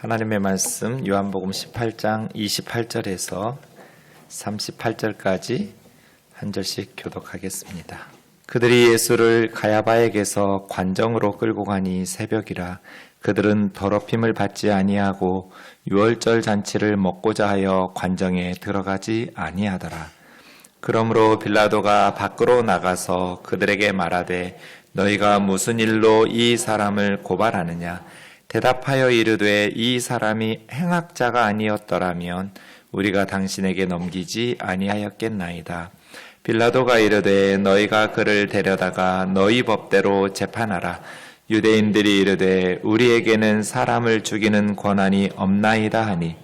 하나님의 말씀 요한복음 18장 28절에서 38절까지 한 절씩 교독하겠습니다. 그들이 예수를 가야바에게서 관정으로 끌고 가니 새벽이라. 그들은 더럽힘을 받지 아니하고 유월절 잔치를 먹고자 하여 관정에 들어가지 아니하더라. 그러므로 빌라도가 밖으로 나가서 그들에게 말하되 너희가 무슨 일로 이 사람을 고발하느냐? 대답하여 이르되 이 사람이 행악자가 아니었더라면 우리가 당신에게 넘기지 아니하였겠나이다. 빌라도가 이르되 너희가 그를 데려다가 너희 법대로 재판하라. 유대인들이 이르되 우리에게는 사람을 죽이는 권한이 없나이다 하니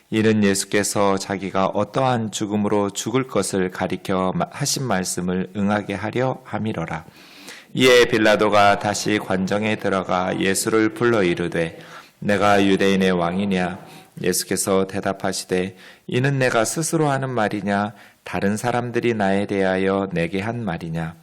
이는 예수께서 자기가 어떠한 죽음으로 죽을 것을 가리켜 하신 말씀을 응하게 하려 함이로라. 이에 빌라도가 다시 관정에 들어가 예수를 불러 이르되 내가 유대인의 왕이냐? 예수께서 대답하시되 이는 내가 스스로 하는 말이냐? 다른 사람들이 나에 대하여 내게 한 말이냐?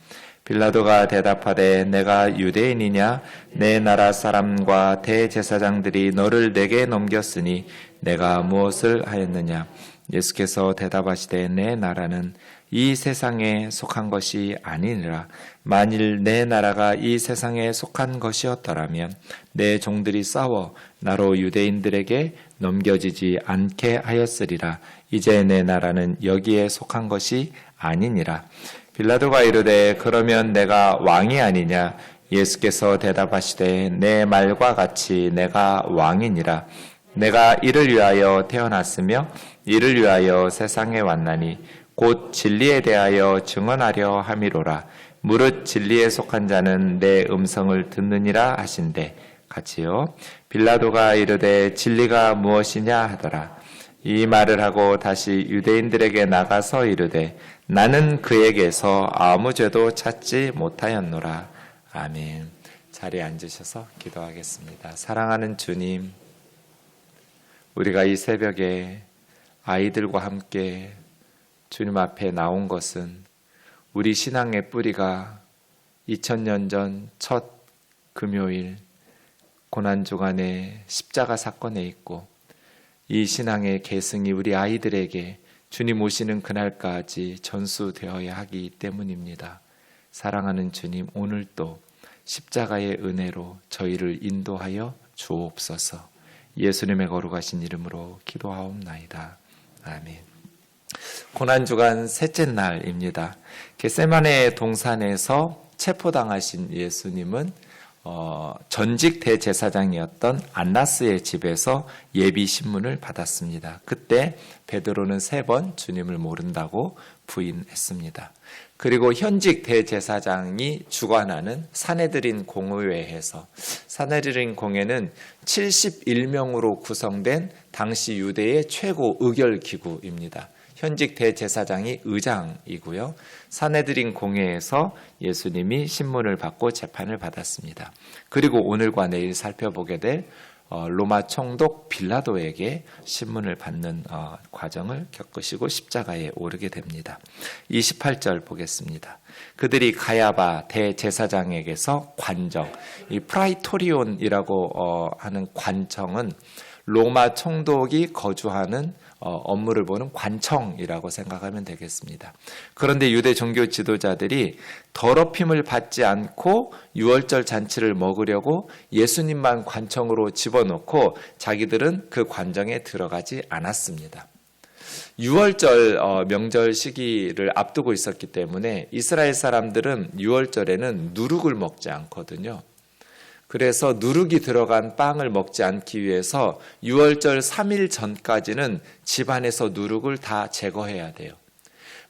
빌라도가 대답하되 내가 유대인이냐? 내 나라 사람과 대제사장들이 너를 내게 넘겼으니 내가 무엇을 하였느냐? 예수께서 대답하시되 내 나라는 이 세상에 속한 것이 아니니라. 만일 내 나라가 이 세상에 속한 것이었더라면 내 종들이 싸워 나로 유대인들에게 넘겨지지 않게 하였으리라. 이제 내 나라는 여기에 속한 것이 아니니라. 빌라도가 이르되 그러면 내가 왕이 아니냐? 예수께서 대답하시되 내 말과 같이 내가 왕이니라. 내가 이를 위하여 태어났으며 이를 위하여 세상에 왔나니 곧 진리에 대하여 증언하려 함이로라. 무릇 진리에 속한 자는 내 음성을 듣느니라 하신대. 같이요. 빌라도가 이르되 진리가 무엇이냐 하더라. 이 말을 하고 다시 유대인들에게 나가서 이르되 나는 그에게서 아무 죄도 찾지 못하였노라. 아멘. 자리에 앉으셔서 기도하겠습니다. 사랑하는 주님, 우리가 이 새벽에 아이들과 함께 주님 앞에 나온 것은 우리 신앙의 뿌리가 2000년 전 첫 금요일 고난주간의 십자가 사건에 있고 이 신앙의 계승이 우리 아이들에게 주님 오시는 그날까지 전수되어야 하기 때문입니다. 사랑하는 주님, 오늘도 십자가의 은혜로 저희를 인도하여 주옵소서. 예수님의 거룩하신 이름으로 기도하옵나이다. 아멘. 고난주간 셋째 날입니다. 겟세마네 동산에서 체포당하신 예수님은 전직 대제사장이었던 안나스의 집에서 예비 신문을 받았습니다. 그때 베드로는 3번 주님을 모른다고 부인했습니다. 그리고 현직 대제사장이 주관하는 사내들인 공의회에서, 사내들인 공회는 71명으로 구성된 당시 유대의 최고 의결기구입니다. 현직 대제사장이 의장이고요. 사내들인 공회에서 예수님이 신문을 받고 재판을 받았습니다. 그리고 오늘과 내일 살펴보게 될 로마 총독 빌라도에게 신문을 받는 과정을 겪으시고 십자가에 오르게 됩니다. 28절 보겠습니다. 그들이 가야바 대제사장에게서 관정, 이 프라이토리온이라고 하는 관청은 로마 총독이 거주하는 업무를 보는 관청이라고 생각하면 되겠습니다. 그런데 유대 종교 지도자들이 더럽힘을 받지 않고 유월절 잔치를 먹으려고 예수님만 관청으로 집어넣고 자기들은 그 관정에 들어가지 않았습니다. 유월절 명절 시기를 앞두고 있었기 때문에 이스라엘 사람들은 유월절에는 누룩을 먹지 않거든요. 그래서 누룩이 들어간 빵을 먹지 않기 위해서 유월절 3일 전까지는 집안에서 누룩을 다 제거해야 돼요.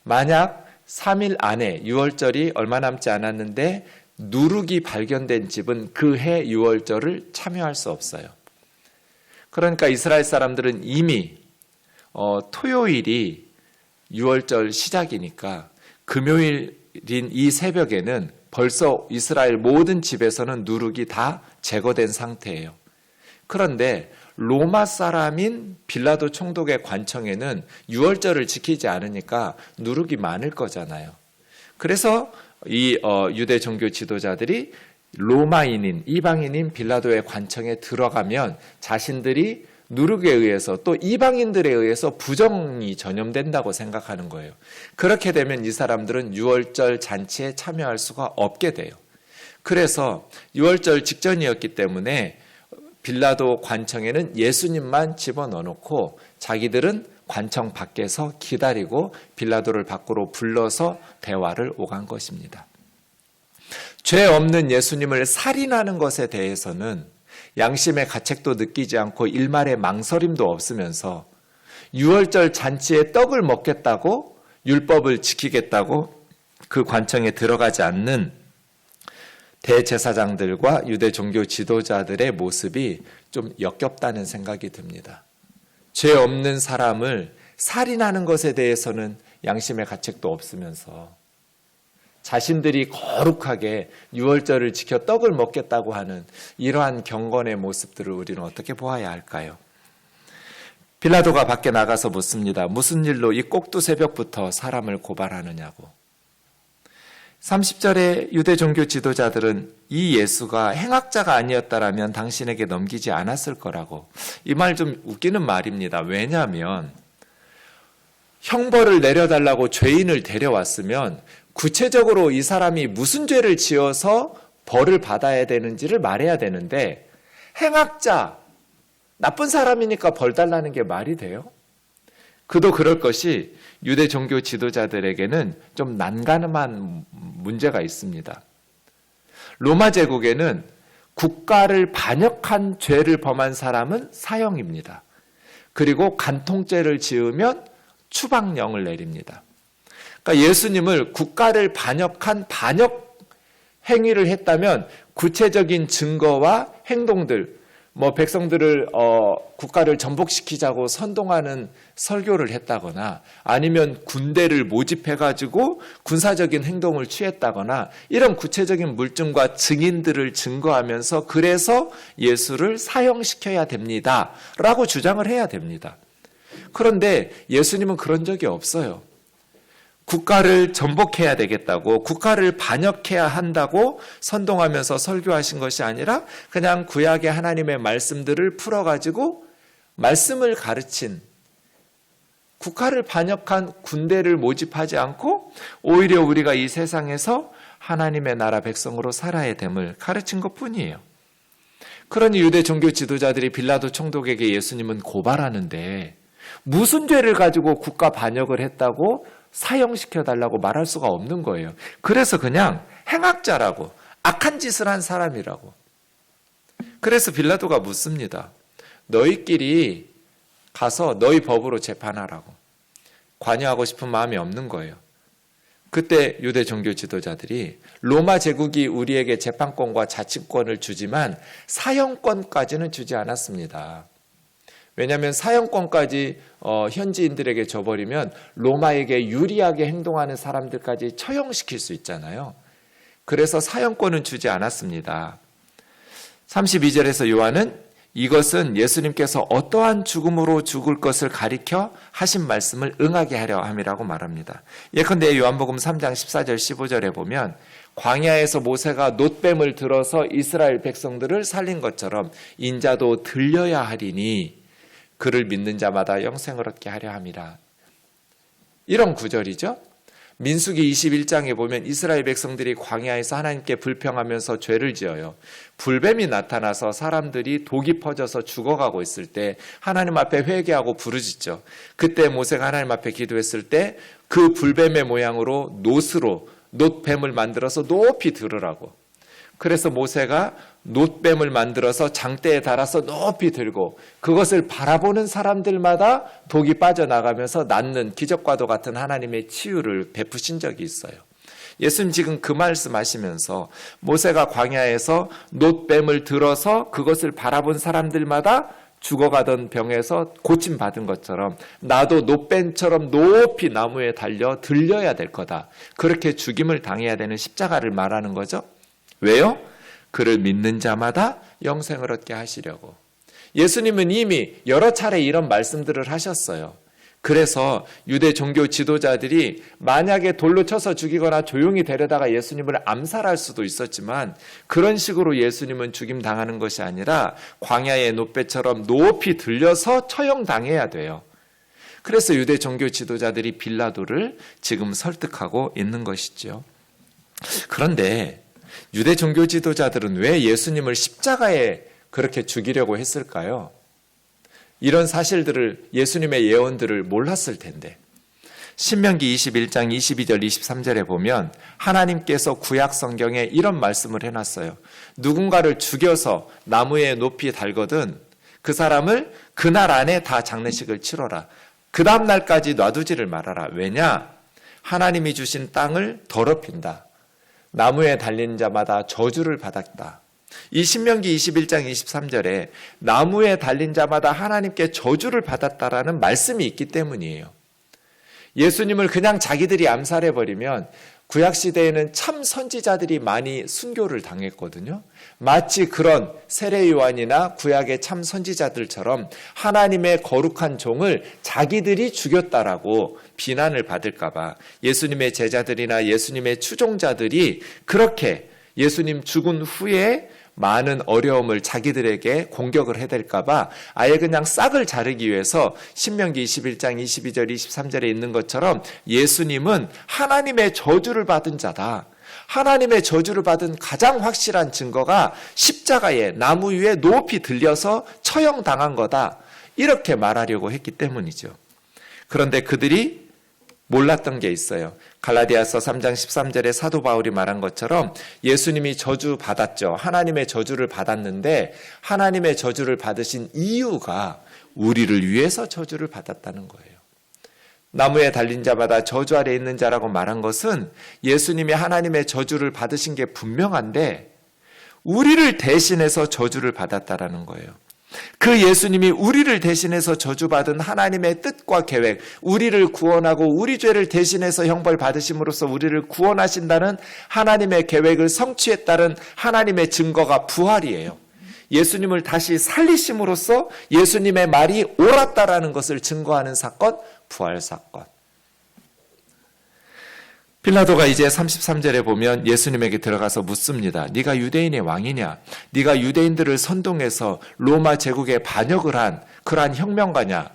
만약 3일 안에 유월절이 얼마 남지 않았는데 누룩이 발견된 집은 그 해 유월절을 참여할 수 없어요. 그러니까 이스라엘 사람들은 이미 토요일이 유월절 시작이니까 금요일인 이 새벽에는 벌써 이스라엘 모든 집에서는 누룩이 다 제거된 상태예요. 그런데 로마 사람인 빌라도 총독의 관청에는 유월절을 지키지 않으니까 누룩이 많을 거잖아요. 그래서 이 유대 종교 지도자들이 로마인인 이방인인 빌라도의 관청에 들어가면 자신들이 누룩에 의해서 또 이방인들에 의해서 부정이 전염된다고 생각하는 거예요. 그렇게 되면 이 사람들은 유월절 잔치에 참여할 수가 없게 돼요. 그래서 유월절 직전이었기 때문에 빌라도 관청에는 예수님만 집어넣어놓고 자기들은 관청 밖에서 기다리고 빌라도를 밖으로 불러서 대화를 오간 것입니다. 죄 없는 예수님을 살인하는 것에 대해서는 양심의 가책도 느끼지 않고 일말의 망설임도 없으면서 유월절 잔치에 떡을 먹겠다고 율법을 지키겠다고 그 관청에 들어가지 않는 대제사장들과 유대 종교 지도자들의 모습이 좀 역겹다는 생각이 듭니다. 죄 없는 사람을 살인하는 것에 대해서는 양심의 가책도 없으면서 자신들이 거룩하게 유월절을 지켜 떡을 먹겠다고 하는 이러한 경건의 모습들을 우리는 어떻게 보아야 할까요? 빌라도가 밖에 나가서 묻습니다. 무슨 일로 이 꼭두 새벽부터 사람을 고발하느냐고. 30절에 유대 종교 지도자들은 이 예수가 행악자가 아니었다라면 당신에게 넘기지 않았을 거라고. 이 말 좀 웃기는 말입니다. 왜냐하면 형벌을 내려달라고 죄인을 데려왔으면 구체적으로 이 사람이 무슨 죄를 지어서 벌을 받아야 되는지를 말해야 되는데 행악자, 나쁜 사람이니까 벌 달라는 게 말이 돼요? 그도 그럴 것이 유대 종교 지도자들에게는 좀 난감한 문제가 있습니다. 로마 제국에는 국가를 반역한 죄를 범한 사람은 사형입니다. 그리고 간통죄를 지으면 추방령을 내립니다. 그러니까 예수님을 국가를 반역한 반역 행위를 했다면 구체적인 증거와 행동들, 백성들을 국가를 전복시키자고 선동하는 설교를 했다거나 아니면 군대를 모집해가지고 군사적인 행동을 취했다거나 이런 구체적인 물증과 증인들을 증거하면서 그래서 예수를 사형시켜야 됩니다 라고 주장을 해야 됩니다. 그런데 예수님은 그런 적이 없어요. 국가를 전복해야 되겠다고, 국가를 반역해야 한다고 선동하면서 설교하신 것이 아니라 그냥 구약의 하나님의 말씀들을 풀어가지고 말씀을 가르친, 국가를 반역한 군대를 모집하지 않고 오히려 우리가 이 세상에서 하나님의 나라 백성으로 살아야 됨을 가르친 것뿐이에요. 그러니 유대 종교 지도자들이 빌라도 총독에게 예수님은 고발하는데 무슨 죄를 가지고 국가 반역을 했다고 사형시켜달라고 말할 수가 없는 거예요. 그래서 그냥 행악자라고, 악한 짓을 한 사람이라고. 그래서 빌라도가 묻습니다. 너희끼리 가서 너희 법으로 재판하라고. 관여하고 싶은 마음이 없는 거예요. 그때 유대 종교 지도자들이 로마 제국이 우리에게 재판권과 자치권을 주지만 사형권까지는 주지 않았습니다. 왜냐하면 사형권까지 현지인들에게 줘버리면 로마에게 유리하게 행동하는 사람들까지 처형시킬 수 있잖아요. 그래서 사형권은 주지 않았습니다. 32절에서 요한은 이것은 예수님께서 어떠한 죽음으로 죽을 것을 가리켜 하신 말씀을 응하게 하려 함이라고 말합니다. 예컨대 요한복음 3장 14절 15절에 보면 광야에서 모세가 놋뱀을 들어서 이스라엘 백성들을 살린 것처럼 인자도 들려야 하리니 그를 믿는 자마다 영생을 얻게 하려 함이라. 이런 구절이죠. 민수기 21장에 보면 이스라엘 백성들이 광야에서 하나님께 불평하면서 죄를 지어요. 불뱀이 나타나서 사람들이 독이 퍼져서 죽어가고 있을 때 하나님 앞에 회개하고 부르짖죠. 그때 모세가 하나님 앞에 기도했을 때 그 불뱀의 모양으로 놋뱀을 만들어서 높이 들으라고. 그래서 모세가 놋뱀을 만들어서 장대에 달아서 높이 들고 그것을 바라보는 사람들마다 독이 빠져나가면서 낫는 기적과도 같은 하나님의 치유를 베푸신 적이 있어요. 예수님 지금 그 말씀하시면서 모세가 광야에서 놋뱀을 들어서 그것을 바라본 사람들마다 죽어가던 병에서 고침받은 것처럼 나도 놋뱀처럼 높이 나무에 달려 들려야 될 거다. 그렇게 죽임을 당해야 되는 십자가를 말하는 거죠. 왜요? 그를 믿는 자마다 영생을 얻게 하시려고. 예수님은 이미 여러 차례 이런 말씀들을 하셨어요. 그래서 유대 종교 지도자들이 만약에 돌로 쳐서 죽이거나 조용히 데려다가 예수님을 암살할 수도 있었지만 그런 식으로 예수님은 죽임 당하는 것이 아니라 광야의 노배처럼 높이 들려서 처형당해야 돼요. 그래서 유대 종교 지도자들이 빌라도를 지금 설득하고 있는 것이죠. 그런데 유대 종교 지도자들은 왜 예수님을 십자가에 그렇게 죽이려고 했을까요? 이런 사실들을, 예수님의 예언들을 몰랐을 텐데. 신명기 21장 22절 23절에 보면 하나님께서 구약 성경에 이런 말씀을 해놨어요. 누군가를 죽여서 나무에 높이 달거든 그 사람을 그날 안에 다 장례식을 치러라. 그 다음 날까지 놔두지를 말아라. 왜냐? 하나님이 주신 땅을 더럽힌다. 나무에 달린 자마다 저주를 받았다. 이 신명기 21장 23절에 나무에 달린 자마다 하나님께 저주를 받았다라는 말씀이 있기 때문이에요. 예수님을 그냥 자기들이 암살해버리면 구약시대에는 참 선지자들이 많이 순교를 당했거든요. 마치 그런 세례 요한이나 구약의 참 선지자들처럼 하나님의 거룩한 종을 자기들이 죽였다라고 비난을 받을까봐 예수님의 제자들이나 예수님의 추종자들이 그렇게 예수님 죽은 후에 많은 어려움을 자기들에게 공격을 해댈까봐 아예 그냥 싹을 자르기 위해서 신명기 21장 22절 23절에 있는 것처럼 예수님은 하나님의 저주를 받은 자다. 하나님의 저주를 받은 가장 확실한 증거가 십자가에 나무 위에 높이 들려서 처형당한 거다. 이렇게 말하려고 했기 때문이죠. 그런데 그들이 몰랐던 게 있어요. 갈라디아서 3장 13절에 사도 바울이 말한 것처럼 예수님이 저주 받았죠. 하나님의 저주를 받았는데 하나님의 저주를 받으신 이유가 우리를 위해서 저주를 받았다는 거예요. 나무에 달린 자마다 저주 아래 있는 자라고 말한 것은 예수님이 하나님의 저주를 받으신 게 분명한데 우리를 대신해서 저주를 받았다라는 거예요. 그 예수님이 우리를 대신해서 저주받은 하나님의 뜻과 계획, 우리를 구원하고 우리 죄를 대신해서 형벌 받으심으로써 우리를 구원하신다는 하나님의 계획을 성취했다는 하나님의 증거가 부활이에요. 예수님을 다시 살리심으로써 예수님의 말이 옳았다라는 것을 증거하는 사건, 부활 사건. 빌라도가 이제 33절에 보면 예수님에게 들어가서 묻습니다. 네가 유대인의 왕이냐? 네가 유대인들을 선동해서 로마 제국에 반역을 한 그러한 혁명가냐?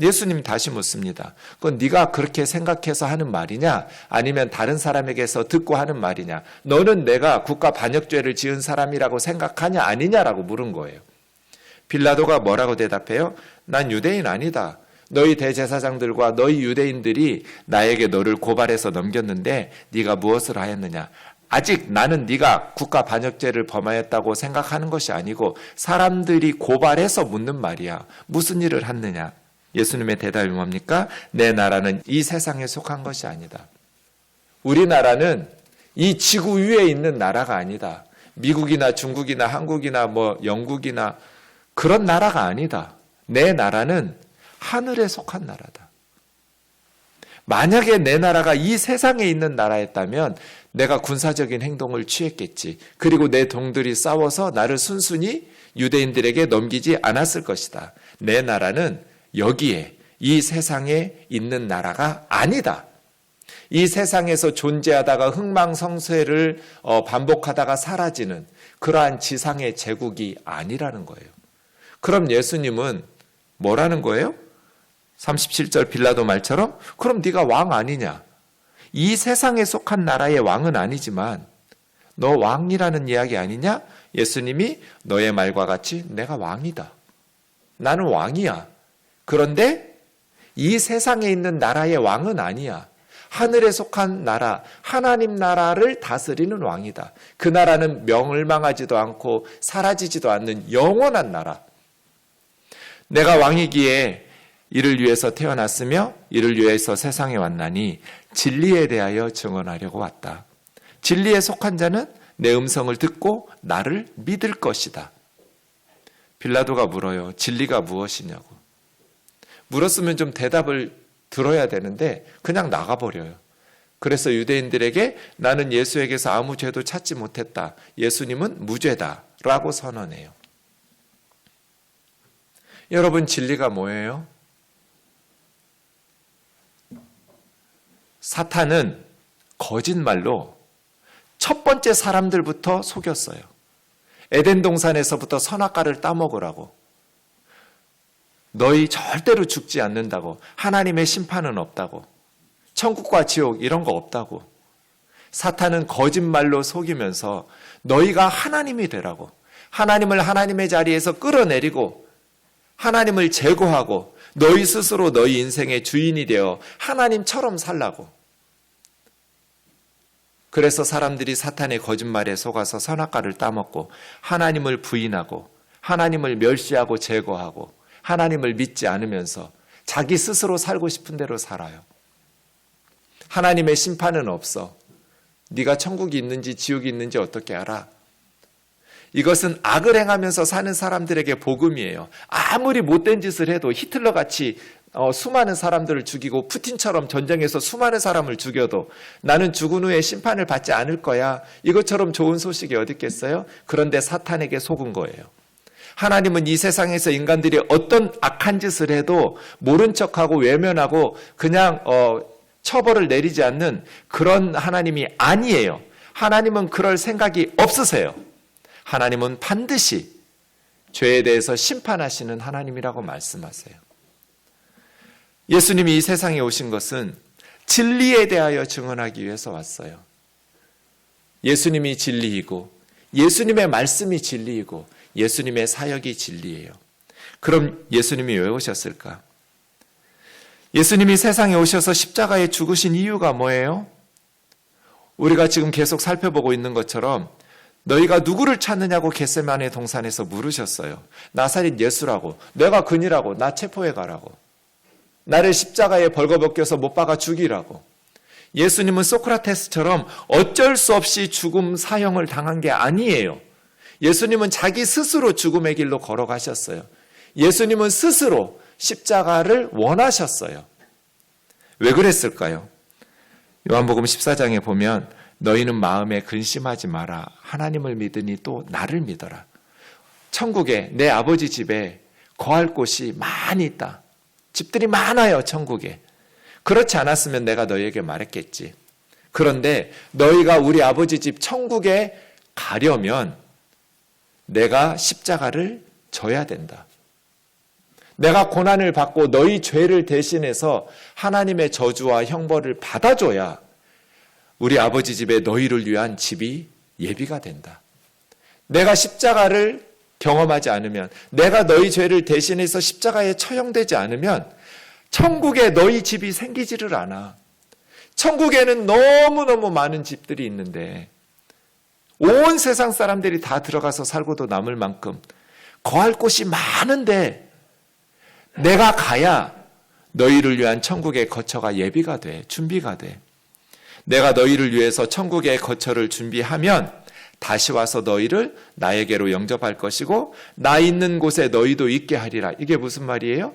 예수님 다시 묻습니다. 그건 네가 그렇게 생각해서 하는 말이냐? 아니면 다른 사람에게서 듣고 하는 말이냐? 너는 내가 국가 반역죄를 지은 사람이라고 생각하냐 아니냐라고 물은 거예요. 빌라도가 뭐라고 대답해요? 난 유대인 아니다. 너희 대제사장들과 너희 유대인들이 나에게 너를 고발해서 넘겼는데 네가 무엇을 하였느냐? 아직 나는 네가 국가 반역죄를 범하였다고 생각하는 것이 아니고 사람들이 고발해서 묻는 말이야. 무슨 일을 했느냐? 예수님의 대답이 뭡니까? 내 나라는 이 세상에 속한 것이 아니다. 우리나라는 이 지구 위에 있는 나라가 아니다. 미국이나 중국이나 한국이나 영국이나 그런 나라가 아니다. 내 나라는 하늘에 속한 나라다. 만약에 내 나라가 이 세상에 있는 나라였다면 내가 군사적인 행동을 취했겠지. 그리고 내 동들이 싸워서 나를 순순히 유대인들에게 넘기지 않았을 것이다. 내 나라는 여기에 이 세상에 있는 나라가 아니다. 이 세상에서 존재하다가 흥망성쇠를 반복하다가 사라지는 그러한 지상의 제국이 아니라는 거예요. 그럼 예수님은 뭐라는 거예요? 37절 빌라도 말처럼 그럼 네가 왕 아니냐? 이 세상에 속한 나라의 왕은 아니지만 너 왕이라는 이야기 아니냐? 예수님이 너의 말과 같이 내가 왕이다. 나는 왕이야. 그런데 이 세상에 있는 나라의 왕은 아니야. 하늘에 속한 나라, 하나님 나라를 다스리는 왕이다. 그 나라는 멸망하지도 않고 사라지지도 않는 영원한 나라. 내가 왕이기에 이를 위해서 태어났으며 이를 위해서 세상에 왔나니 진리에 대하여 증언하려고 왔다. 진리에 속한 자는 내 음성을 듣고 나를 믿을 것이다. 빌라도가 물어요. 진리가 무엇이냐고. 물었으면 좀 대답을 들어야 되는데 그냥 나가버려요. 그래서 유대인들에게 나는 예수에게서 아무 죄도 찾지 못했다. 예수님은 무죄다 라고 선언해요. 여러분 진리가 뭐예요? 사탄은 거짓말로 첫 번째 사람들부터 속였어요. 에덴 동산에서부터 선악과를 따먹으라고. 너희 절대로 죽지 않는다고. 하나님의 심판은 없다고. 천국과 지옥 이런 거 없다고. 사탄은 거짓말로 속이면서 너희가 하나님이 되라고. 하나님을 하나님의 자리에서 끌어내리고 하나님을 제거하고 너희 스스로 너희 인생의 주인이 되어 하나님처럼 살라고. 그래서 사람들이 사탄의 거짓말에 속아서 선악과를 따먹고 하나님을 부인하고 하나님을 멸시하고 제거하고 하나님을 믿지 않으면서 자기 스스로 살고 싶은 대로 살아요. 하나님의 심판은 없어. 네가 천국이 있는지 지옥이 있는지 어떻게 알아? 이것은 악을 행하면서 사는 사람들에게 복음이에요. 아무리 못된 짓을 해도 히틀러같이 수많은 사람들을 죽이고 푸틴처럼 전쟁에서 수많은 사람을 죽여도 나는 죽은 후에 심판을 받지 않을 거야. 이것처럼 좋은 소식이 어디 있겠어요? 그런데 사탄에게 속은 거예요. 하나님은 이 세상에서 인간들이 어떤 악한 짓을 해도 모른 척하고 외면하고 그냥 처벌을 내리지 않는 그런 하나님이 아니에요. 하나님은 그럴 생각이 없으세요. 하나님은 반드시 죄에 대해서 심판하시는 하나님이라고 말씀하세요. 예수님이 이 세상에 오신 것은 진리에 대하여 증언하기 위해서 왔어요. 예수님이 진리이고 예수님의 말씀이 진리이고 예수님의 사역이 진리예요. 그럼 예수님이 왜 오셨을까? 예수님이 세상에 오셔서 십자가에 죽으신 이유가 뭐예요? 우리가 지금 계속 살펴보고 있는 것처럼 너희가 누구를 찾느냐고 겟세마네 동산에서 물으셨어요. 나사렛 예수라고. 내가 그니라고. 나 체포해 가라고. 나를 십자가에 벌거벗겨서 못 박아 죽이라고. 예수님은 소크라테스처럼 어쩔 수 없이 죽음 사형을 당한 게 아니에요. 예수님은 자기 스스로 죽음의 길로 걸어가셨어요. 예수님은 스스로 십자가를 원하셨어요. 왜 그랬을까요? 요한복음 14장에 보면 너희는 마음에 근심하지 마라. 하나님을 믿으니 또 나를 믿어라. 천국에 내 아버지 집에 거할 곳이 많이 있다. 집들이 많아요, 천국에. 그렇지 않았으면 내가 너희에게 말했겠지. 그런데 너희가 우리 아버지 집 천국에 가려면 내가 십자가를 져야 된다. 내가 고난을 받고 너희 죄를 대신해서 하나님의 저주와 형벌을 받아줘야 우리 아버지 집에 너희를 위한 집이 예비가 된다. 내가 십자가를 경험하지 않으면, 내가 너희 죄를 대신해서 십자가에 처형되지 않으면 천국에 너희 집이 생기지를 않아. 천국에는 너무너무 많은 집들이 있는데 온 세상 사람들이 다 들어가서 살고도 남을 만큼 거할 곳이 많은데 내가 가야 너희를 위한 천국의 거처가 예비가 돼, 준비가 돼. 내가 너희를 위해서 천국의 거처를 준비하면 다시 와서 너희를 나에게로 영접할 것이고 나 있는 곳에 너희도 있게 하리라. 이게 무슨 말이에요?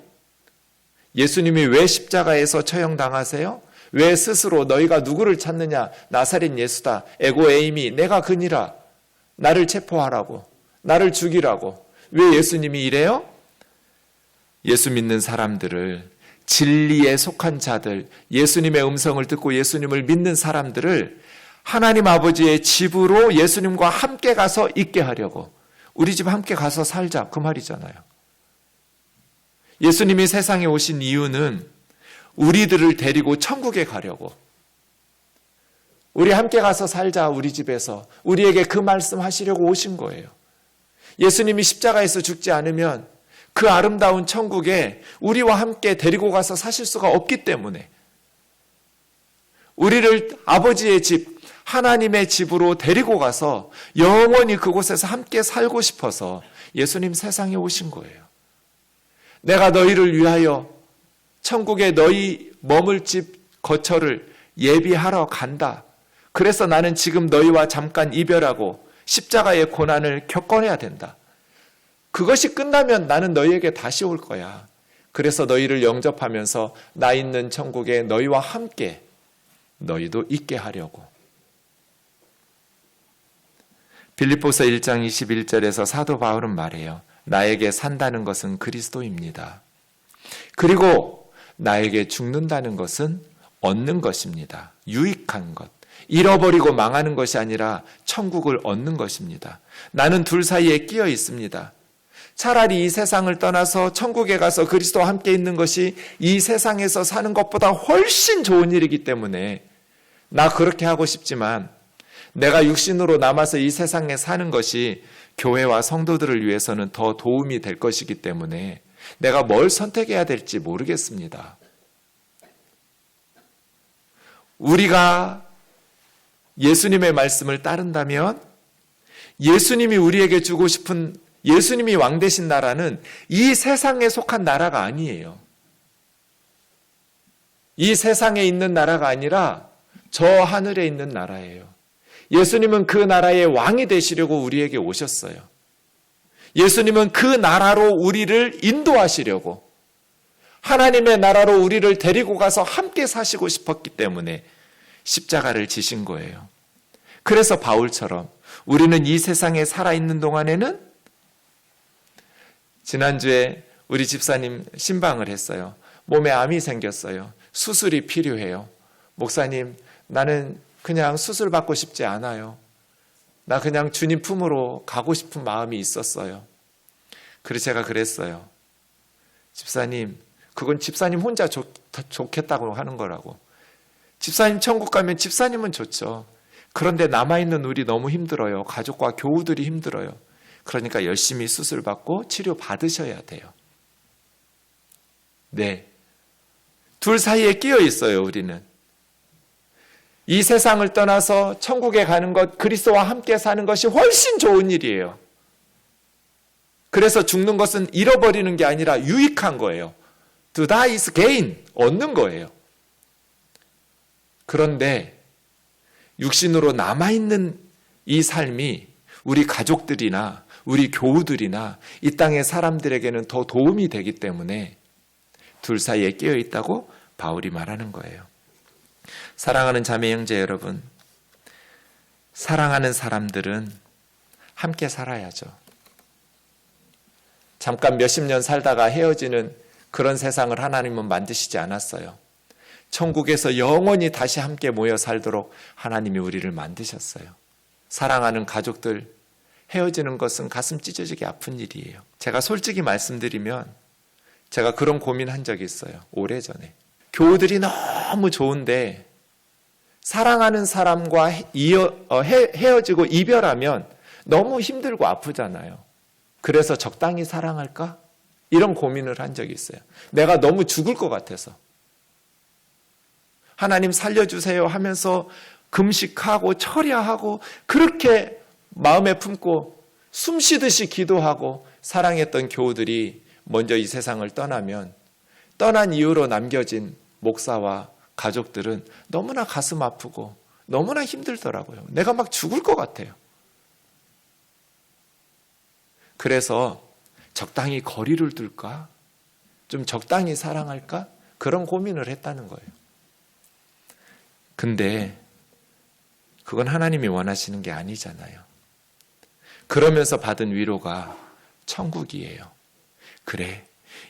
예수님이 왜 십자가에서 처형당하세요? 왜 스스로 너희가 누구를 찾느냐? 나사렛 예수다. 에고 에이미 내가 그니라. 나를 체포하라고. 나를 죽이라고. 왜 예수님이 이래요? 예수 믿는 사람들을, 진리에 속한 자들, 예수님의 음성을 듣고 예수님을 믿는 사람들을 하나님 아버지의 집으로 예수님과 함께 가서 있게 하려고. 우리 집 함께 가서 살자, 그 말이잖아요. 예수님이 세상에 오신 이유는 우리들을 데리고 천국에 가려고. 우리 함께 가서 살자, 우리 집에서. 우리에게 그 말씀 하시려고 오신 거예요. 예수님이 십자가에서 죽지 않으면 그 아름다운 천국에 우리와 함께 데리고 가서 사실 수가 없기 때문에 우리를 아버지의 집, 하나님의 집으로 데리고 가서 영원히 그곳에서 함께 살고 싶어서 예수님 세상에 오신 거예요. 내가 너희를 위하여 천국에 너희 머물 집 거처를 예비하러 간다. 그래서 나는 지금 너희와 잠깐 이별하고 십자가의 고난을 겪어내야 된다. 그것이 끝나면 나는 너희에게 다시 올 거야. 그래서 너희를 영접하면서 나 있는 천국에 너희와 함께 너희도 있게 하려고. 빌립보서 1장 21절에서 사도 바울은 말해요. 나에게 산다는 것은 그리스도입니다. 그리고 나에게 죽는다는 것은 얻는 것입니다. 유익한 것. 잃어버리고 망하는 것이 아니라 천국을 얻는 것입니다. 나는 둘 사이에 끼어 있습니다. 차라리 이 세상을 떠나서 천국에 가서 그리스도와 함께 있는 것이 이 세상에서 사는 것보다 훨씬 좋은 일이기 때문에 나 그렇게 하고 싶지만 내가 육신으로 남아서 이 세상에 사는 것이 교회와 성도들을 위해서는 더 도움이 될 것이기 때문에 내가 뭘 선택해야 될지 모르겠습니다. 우리가 예수님의 말씀을 따른다면 예수님이 우리에게 주고 싶은 예수님이 왕 되신 나라는 이 세상에 속한 나라가 아니에요. 이 세상에 있는 나라가 아니라 저 하늘에 있는 나라예요. 예수님은 그 나라의 왕이 되시려고 우리에게 오셨어요. 예수님은 그 나라로 우리를 인도하시려고 하나님의 나라로 우리를 데리고 가서 함께 사시고 싶었기 때문에 십자가를 지신 거예요. 그래서 바울처럼 우리는 이 세상에 살아있는 동안에는 지난주에 우리 집사님 신방을 했어요. 몸에 암이 생겼어요. 수술이 필요해요. 목사님, 나는 그냥 수술 받고 싶지 않아요. 나 그냥 주님 품으로 가고 싶은 마음이 있었어요. 그래서 제가 그랬어요. 집사님, 그건 집사님 혼자 좋겠다고 하는 거라고. 집사님 천국 가면 집사님은 좋죠. 그런데 남아있는 우리 너무 힘들어요. 가족과 교우들이 힘들어요. 그러니까 열심히 수술 받고 치료 받으셔야 돼요. 네. 둘 사이에 끼어 있어요, 우리는. 이 세상을 떠나서 천국에 가는 것, 그리스도와 함께 사는 것이 훨씬 좋은 일이에요. 그래서 죽는 것은 잃어버리는 게 아니라 유익한 거예요. To die is gain, 얻는 거예요. 그런데 육신으로 남아있는 이 삶이 우리 가족들이나 우리 교우들이나 이 땅의 사람들에게는 더 도움이 되기 때문에 둘 사이에 끼어 있다고 바울이 말하는 거예요. 사랑하는 자매 형제 여러분, 사랑하는 사람들은 함께 살아야죠. 잠깐 몇십 년 살다가 헤어지는 그런 세상을 하나님은 만드시지 않았어요. 천국에서 영원히 다시 함께 모여 살도록 하나님이 우리를 만드셨어요. 사랑하는 가족들, 헤어지는 것은 가슴 찢어지게 아픈 일이에요. 제가 솔직히 말씀드리면 제가 그런 고민한 적이 있어요. 오래전에. 교우들이 너무 좋은데 사랑하는 사람과 헤어지고 이별하면 너무 힘들고 아프잖아요. 그래서 적당히 사랑할까? 이런 고민을 한 적이 있어요. 내가 너무 죽을 것 같아서. 하나님 살려주세요 하면서 금식하고 철야하고 그렇게 마음에 품고 숨쉬듯이 기도하고 사랑했던 교우들이 먼저 이 세상을 떠나면 떠난 이후로 남겨진 목사와 가족들은 너무나 가슴 아프고 너무나 힘들더라고요. 내가 막 죽을 것 같아요. 그래서 적당히 거리를 둘까? 좀 적당히 사랑할까? 그런 고민을 했다는 거예요. 근데 그건 하나님이 원하시는 게 아니잖아요. 그러면서 받은 위로가 천국이에요. 그래,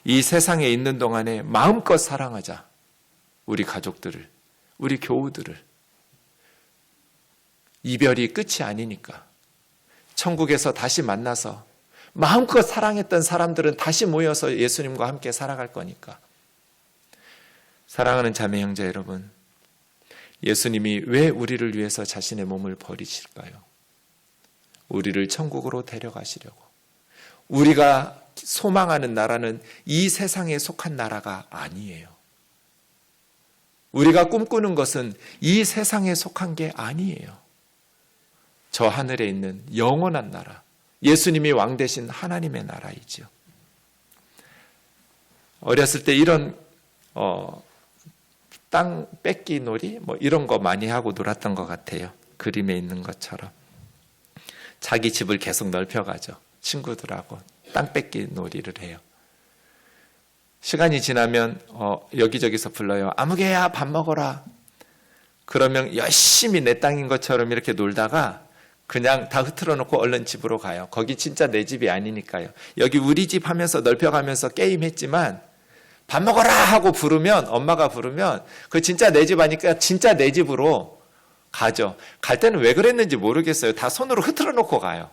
이 세상에 있는 동안에 마음껏 사랑하자. 우리 가족들을, 우리 교우들을. 이별이 끝이 아니니까. 천국에서 다시 만나서 마음껏 사랑했던 사람들은 다시 모여서 예수님과 함께 살아갈 거니까. 사랑하는 자매 형제 여러분, 예수님이 왜 우리를 위해서 자신의 몸을 버리실까요? 우리를 천국으로 데려가시려고. 우리가 소망하는 나라는 이 세상에 속한 나라가 아니에요. 우리가 꿈꾸는 것은 이 세상에 속한 게 아니에요. 저 하늘에 있는 영원한 나라, 예수님이 왕 되신 하나님의 나라이죠. 어렸을 때 이런 땅 뺏기 놀이 이런 거 많이 하고 놀았던 것 같아요. 그림에 있는 것처럼. 자기 집을 계속 넓혀가죠. 친구들하고 땅 뺏기 놀이를 해요. 시간이 지나면 여기저기서 불러요. 아무개야 밥 먹어라. 그러면 열심히 내 땅인 것처럼 이렇게 놀다가 그냥 다 흐트러 놓고 얼른 집으로 가요. 거기 진짜 내 집이 아니니까요. 여기 우리 집 하면서 넓혀가면서 게임했지만 밥 먹어라 하고 부르면, 엄마가 부르면 그 진짜 내 집 아니까 진짜 내 집으로 가죠. 갈 때는 왜 그랬는지 모르겠어요. 다 손으로 흐트러 놓고 가요.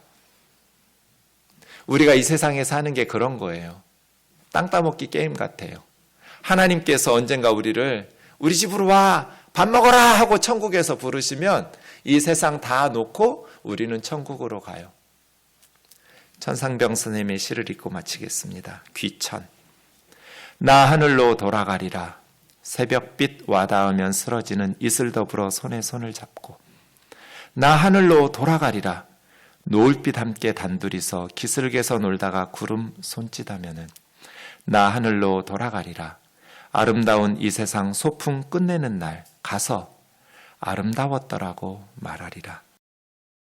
우리가 이 세상에 사는 게 그런 거예요. 땅 따먹기 게임 같아요. 하나님께서 언젠가 우리를 우리 집으로 와, 밥 먹어라 하고 천국에서 부르시면 이 세상 다 놓고 우리는 천국으로 가요. 천상병 선생님의 시를 읽고 마치겠습니다. 귀천. 나 하늘로 돌아가리라. 새벽빛 와닿으면 쓰러지는 이슬 더불어 손에 손을 잡고. 나 하늘로 돌아가리라. 노을빛 함께 단둘이서 기슭에서 놀다가 구름 손짓하면은 나 하늘로 돌아가리라. 아름다운 이 세상 소풍 끝내는 날 가서 아름다웠더라고 말하리라.